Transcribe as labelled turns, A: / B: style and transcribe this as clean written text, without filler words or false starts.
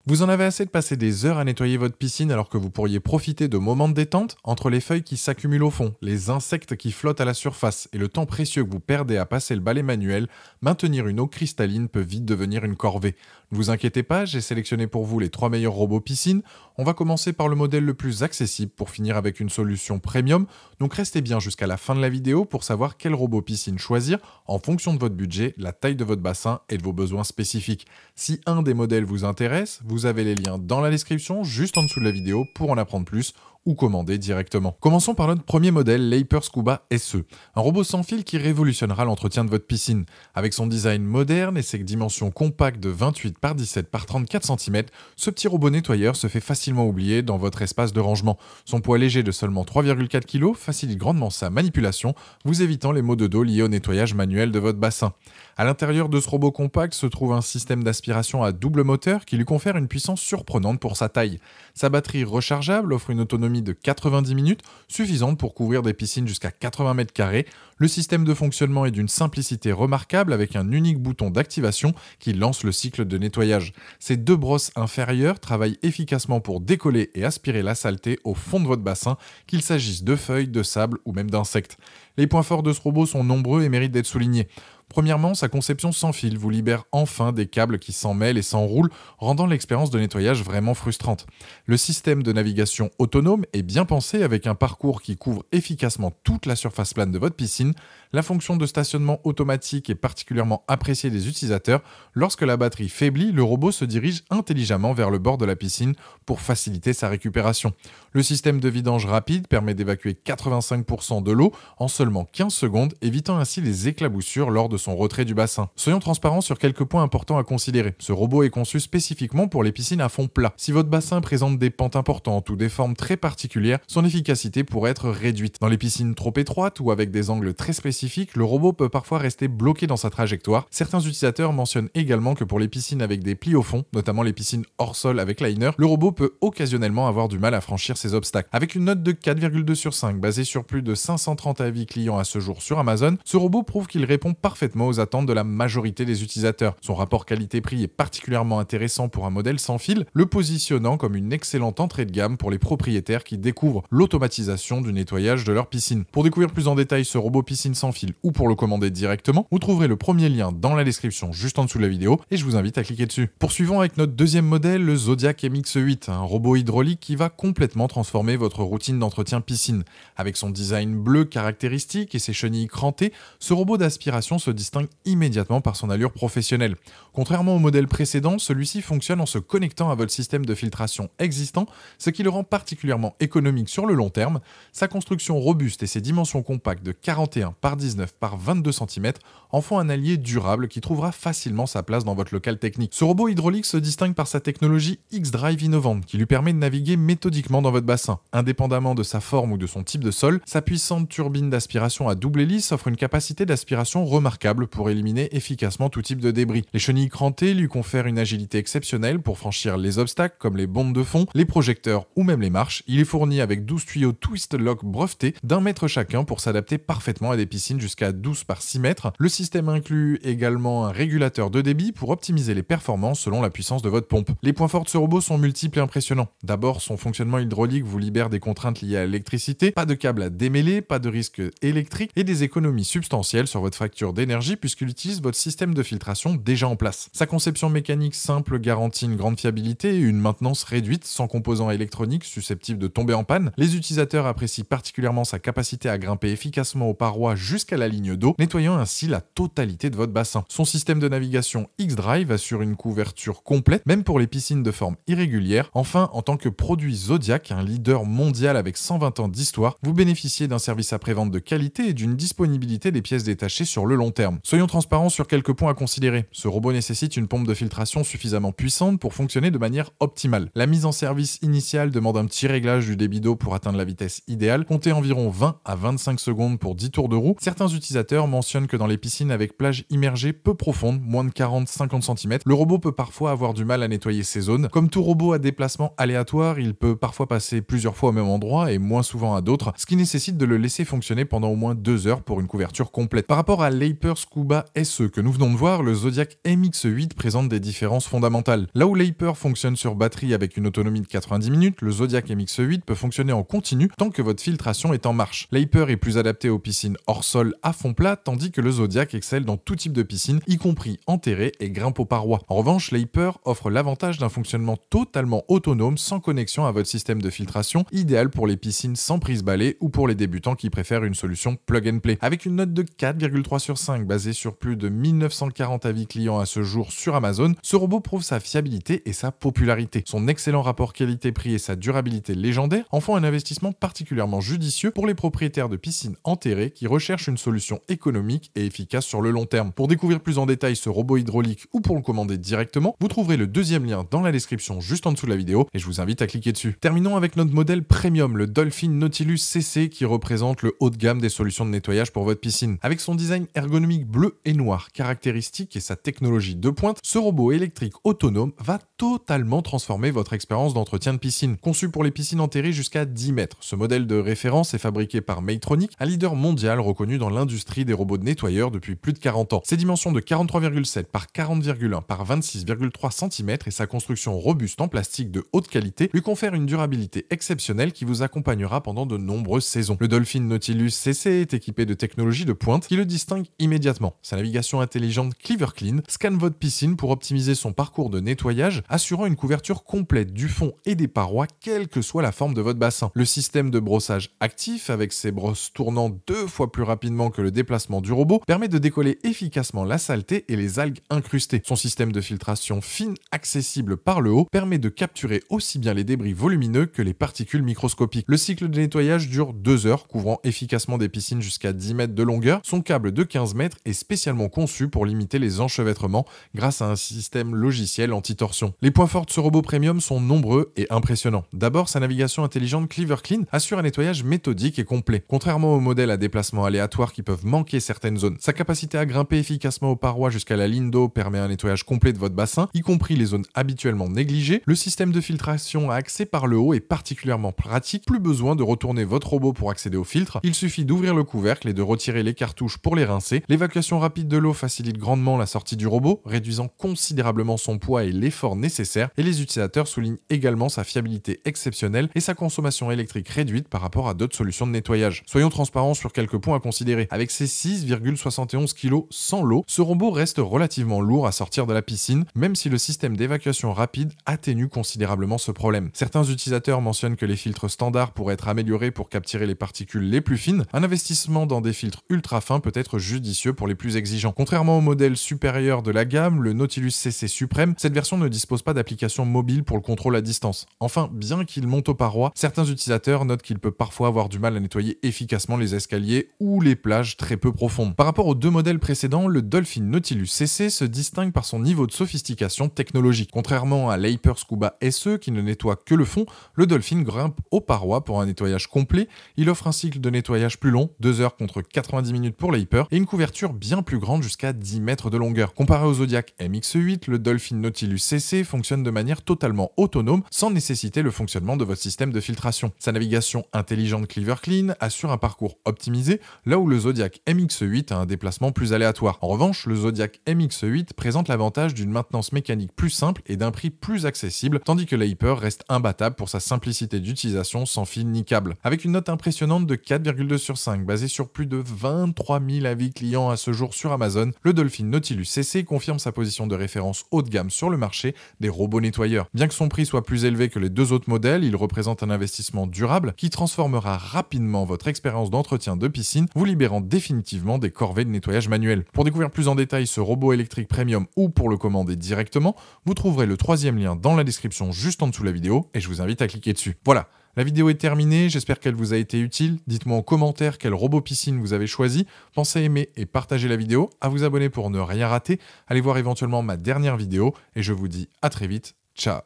A: Vous en avez assez de passer des heures à nettoyer votre piscine alors que vous pourriez profiter de moments de détente entre les feuilles qui s'accumulent au fond, les insectes qui flottent à la surface et le temps précieux que vous perdez à passer le balai manuel, maintenir une eau cristalline peut vite devenir une corvée. Ne vous inquiétez pas, j'ai sélectionné pour vous les 3 meilleurs robots piscine. On va commencer par le modèle le plus accessible pour finir avec une solution premium, donc restez bien jusqu'à la fin de la vidéo pour savoir quel robot piscine choisir en fonction de votre budget, la taille de votre bassin et de vos besoins spécifiques. Si un des modèles vous intéresse, vous avez les liens dans la description, juste en dessous de la vidéo, pour en apprendre plus ou commander directement. Commençons par notre premier modèle, l'Hyper Scuba SE, un robot sans fil qui révolutionnera l'entretien de votre piscine. Avec son design moderne et ses dimensions compactes de 28 par 17 par 34 cm, ce petit robot nettoyeur se fait facilement oublier dans votre espace de rangement. Son poids léger de seulement 3,4 kg facilite grandement sa manipulation, vous évitant les maux de dos liés au nettoyage manuel de votre bassin. À l'intérieur de ce robot compact se trouve un système d'aspiration à double moteur qui lui confère une puissance surprenante pour sa taille. Sa batterie rechargeable offre une autonomie de 90 minutes, suffisante pour couvrir des piscines jusqu'à 80 mètres carrés. Le système de fonctionnement est d'une simplicité remarquable avec un unique bouton d'activation qui lance le cycle de nettoyage. Ces deux brosses inférieures travaillent efficacement pour décoller et aspirer la saleté au fond de votre bassin, qu'il s'agisse de feuilles, de sable ou même d'insectes. Les points forts de ce robot sont nombreux et méritent d'être soulignés. Premièrement, sa conception sans fil vous libère enfin des câbles qui s'en mêlent et s'enroulent, rendant l'expérience de nettoyage vraiment frustrante. Le système de navigation autonome est bien pensé avec un parcours qui couvre efficacement toute la surface plane de votre piscine. La fonction de stationnement automatique est particulièrement appréciée des utilisateurs. Lorsque la batterie faiblit, le robot se dirige intelligemment vers le bord de la piscine pour faciliter sa récupération. Le système de vidange rapide permet d'évacuer 85% de l'eau en seulement 15 secondes, évitant ainsi les éclaboussures lors de son retrait du bassin. Soyons transparents sur quelques points importants à considérer. Ce robot est conçu spécifiquement pour les piscines à fond plat. Si votre bassin présente des pentes importantes ou des formes très particulières, son efficacité pourrait être réduite. Dans les piscines trop étroites ou avec des angles très spécifiques, le robot peut parfois rester bloqué dans sa trajectoire. Certains utilisateurs mentionnent également que pour les piscines avec des plis au fond, notamment les piscines hors sol avec liner, le robot peut occasionnellement avoir du mal à franchir ces obstacles. Avec une note de 4,2 sur 5 basée sur plus de 530 avis clients à ce jour sur Amazon, ce robot prouve qu'il répond parfaitement aux attentes de la majorité des utilisateurs. Son rapport qualité-prix est particulièrement intéressant pour un modèle sans fil, le positionnant comme une excellente entrée de gamme pour les propriétaires qui découvrent l'automatisation du nettoyage de leur piscine. Pour découvrir plus en détail ce robot piscine sans fil ou pour le commander directement, vous trouverez le premier lien dans la description juste en dessous de la vidéo et je vous invite à cliquer dessus. Poursuivons avec notre deuxième modèle, le Zodiac MX8, un robot hydraulique qui va complètement transformer votre routine d'entretien piscine. Avec son design bleu caractéristique et ses chenilles crantées, ce robot d'aspiration se distingue immédiatement par son allure professionnelle. Contrairement au modèle précédent, celui-ci fonctionne en se connectant à votre système de filtration existant, ce qui le rend particulièrement économique sur le long terme. Sa construction robuste et ses dimensions compactes de 41 par 19 par 22 cm en font un allié durable qui trouvera facilement sa place dans votre local technique. Ce robot hydraulique se distingue par sa technologie X-Drive innovante qui lui permet de naviguer méthodiquement dans votre bassin. Indépendamment de sa forme ou de son type de sol, sa puissante turbine d'aspiration à double hélice offre une capacité d'aspiration remarquable pour éliminer efficacement tout type de débris. Les chenilles crantées lui confèrent une agilité exceptionnelle pour franchir les obstacles comme les bombes de fond, les projecteurs ou même les marches. Il est fourni avec 12 tuyaux Twist Lock brevetés d'1 mètre chacun pour s'adapter parfaitement à des piscines jusqu'à 12 par 6 mètres. Le système inclut également un régulateur de débit pour optimiser les performances selon la puissance de votre pompe. Les points forts de ce robot sont multiples et impressionnants. D'abord, son fonctionnement hydraulique vous libère des contraintes liées à l'électricité, pas de câble à démêler, pas de risque électrique et des économies substantielles sur votre facture d'énergie puisqu'il utilise votre système de filtration déjà en place. Sa conception mécanique simple garantit une grande fiabilité et une maintenance réduite sans composants électroniques susceptibles de tomber en panne. Les utilisateurs apprécient particulièrement sa capacité à grimper efficacement aux parois jusqu'à la ligne d'eau, nettoyant ainsi la totalité de votre bassin. Son système de navigation X-Drive assure une couverture complète, même pour les piscines de forme irrégulière. Enfin, en tant que produit Zodiac, un leader mondial avec 120 ans d'histoire, vous bénéficiez d'un service après-vente de qualité et d'une disponibilité des pièces détachées sur le long terme. Soyons transparents sur quelques points à considérer. Ce robot nécessite une pompe de filtration suffisamment puissante pour fonctionner de manière optimale. La mise en service initiale demande un petit réglage du débit d'eau pour atteindre la vitesse idéale. Comptez environ 20 à 25 secondes pour 10 tours de roue. Certains utilisateurs mentionnent que dans les piscines avec plage immergée peu profonde, moins de 40-50 cm, le robot peut parfois avoir du mal à nettoyer ces zones. Comme tout robot à déplacement aléatoire, il peut parfois passer plusieurs fois au même endroit et moins souvent à d'autres, ce qui nécessite de le laisser fonctionner pendant au moins 2 heures pour une couverture complète. Par rapport à l'Hyper l'Hyper Scuba SE que nous venons de voir, le Zodiac MX8 présente des différences fondamentales. Là où l'Hyper fonctionne sur batterie avec une autonomie de 90 minutes, le Zodiac MX8 peut fonctionner en continu tant que votre filtration est en marche. L'Hyper est plus adapté aux piscines hors sol à fond plat, tandis que le Zodiac excelle dans tout type de piscine, y compris enterrée et grimpe aux parois. En revanche, l'Hyper offre l'avantage d'un fonctionnement totalement autonome sans connexion à votre système de filtration, idéal pour les piscines sans prise balai ou pour les débutants qui préfèrent une solution plug and play. Avec une note de 4,3 sur 5 basée sur plus de 1940 avis clients à ce jour sur Amazon, ce robot prouve sa fiabilité et sa popularité. Son excellent rapport qualité-prix et sa durabilité légendaire en font un investissement particulièrement judicieux pour les propriétaires de piscines enterrées qui recherchent une solution économique et efficace sur le long terme. Pour découvrir plus en détail ce robot hydraulique ou pour le commander directement, vous trouverez le deuxième lien dans la description juste en dessous de la vidéo et je vous invite à cliquer dessus. Terminons avec notre modèle premium, le Dolphin Nautilus CC qui représente le haut de gamme des solutions de nettoyage pour votre piscine. Avec son design ergonomique bleu et noir caractéristique et sa technologie de pointe, ce robot électrique autonome va totalement transformer votre expérience d'entretien de piscine. Conçu pour les piscines enterrées jusqu'à 10 mètres, ce modèle de référence est fabriqué par Maytronic, un leader mondial reconnu dans l'industrie des robots de nettoyeurs depuis plus de 40 ans. Ses dimensions de 43,7 par 40,1 par 26,3 cm et sa construction robuste en plastique de haute qualité lui confèrent une durabilité exceptionnelle qui vous accompagnera pendant de nombreuses saisons. Le Dolphin Nautilus CC est équipé de technologies de pointe qui le distinguent immédiatement. Sa navigation intelligente Clever Clean scanne votre piscine pour optimiser son parcours de nettoyage, assurant une couverture complète du fond et des parois, quelle que soit la forme de votre bassin. Le système de brossage actif, avec ses brosses tournant 2 fois plus rapidement que le déplacement du robot, permet de décoller efficacement la saleté et les algues incrustées. Son système de filtration fine, accessible par le haut, permet de capturer aussi bien les débris volumineux que les particules microscopiques. Le cycle de nettoyage dure 2 heures, couvrant efficacement des piscines jusqu'à 10 mètres de longueur. Son câble de 15 mètres est spécialement conçu pour limiter les enchevêtrements grâce à un système logiciel anti-torsion. Les points forts de ce robot premium sont nombreux et impressionnants. D'abord, sa navigation intelligente Clever Clean assure un nettoyage méthodique et complet. Contrairement aux modèles à déplacement aléatoire qui peuvent manquer certaines zones, sa capacité à grimper efficacement aux parois jusqu'à la ligne d'eau permet un nettoyage complet de votre bassin, y compris les zones habituellement négligées. Le système de filtration à accès par le haut est particulièrement pratique. Plus besoin de retourner votre robot pour accéder au filtre. Il suffit d'ouvrir le couvercle et de retirer les cartouches pour les rincer. L'évacuation rapide de l'eau facilite grandement la sortie du robot, réduisant considérablement son poids et l'effort nécessaire. Et les utilisateurs soulignent également sa fiabilité exceptionnelle et sa consommation électrique réduite par rapport à d'autres solutions de nettoyage. Soyons transparents sur quelques points à considérer. Avec ses 6,71 kg sans l'eau, ce robot reste relativement lourd à sortir de la piscine, même si le système d'évacuation rapide atténue considérablement ce problème. Certains utilisateurs mentionnent que les filtres standards pourraient être améliorés pour capturer les particules les plus fines. Un investissement dans des filtres ultra fins peut être judicieux pour les plus exigeants. Contrairement au modèle supérieur de la gamme, le Nautilus CC Supreme, cette version ne dispose pas d'application mobile pour le contrôle à distance. Enfin, bien qu'il monte aux parois, certains utilisateurs notent qu'il peut parfois avoir du mal à nettoyer efficacement les escaliers ou les plages très peu profondes. Par rapport aux deux modèles précédents, le Dolphin Nautilus CC se distingue par son niveau de sophistication technologique. Contrairement à l'Hyper Scuba SE qui ne nettoie que le fond, le Dolphin grimpe aux parois pour un nettoyage complet. Il offre un cycle de nettoyage plus long, 2 heures contre 90 minutes pour l'Hyper, et une couverture bien plus grande jusqu'à 10 mètres de longueur. Comparé au Zodiac MX8, le Dolphin Nautilus CC fonctionne de manière totalement autonome sans nécessiter le fonctionnement de votre système de filtration. Sa navigation intelligente Clever Clean assure un parcours optimisé, là où le Zodiac MX8 a un déplacement plus aléatoire. En revanche, le Zodiac MX8 présente l'avantage d'une maintenance mécanique plus simple et d'un prix plus accessible, tandis que l'Hyper reste imbattable pour sa simplicité d'utilisation sans fil ni câble. Avec une note impressionnante de 4,2 sur 5, basée sur plus de 23 000 avis clients à ce jour sur Amazon, le Dolphin Nautilus CC confirme sa position de référence haut de gamme sur le marché des robots nettoyeurs. Bien que son prix soit plus élevé que les deux autres modèles, il représente un investissement durable qui transformera rapidement votre expérience d'entretien de piscine, vous libérant définitivement des corvées de nettoyage manuel. Pour découvrir plus en détail ce robot électrique premium ou pour le commander directement, vous trouverez le troisième lien dans la description juste en dessous de la vidéo et je vous invite à cliquer dessus. Voilà. La vidéo est terminée, j'espère qu'elle vous a été utile. Dites-moi en commentaire quel robot piscine vous avez choisi. Pensez à aimer et partager la vidéo, à vous abonner pour ne rien rater. Allez voir éventuellement ma dernière vidéo et je vous dis à très vite. Ciao.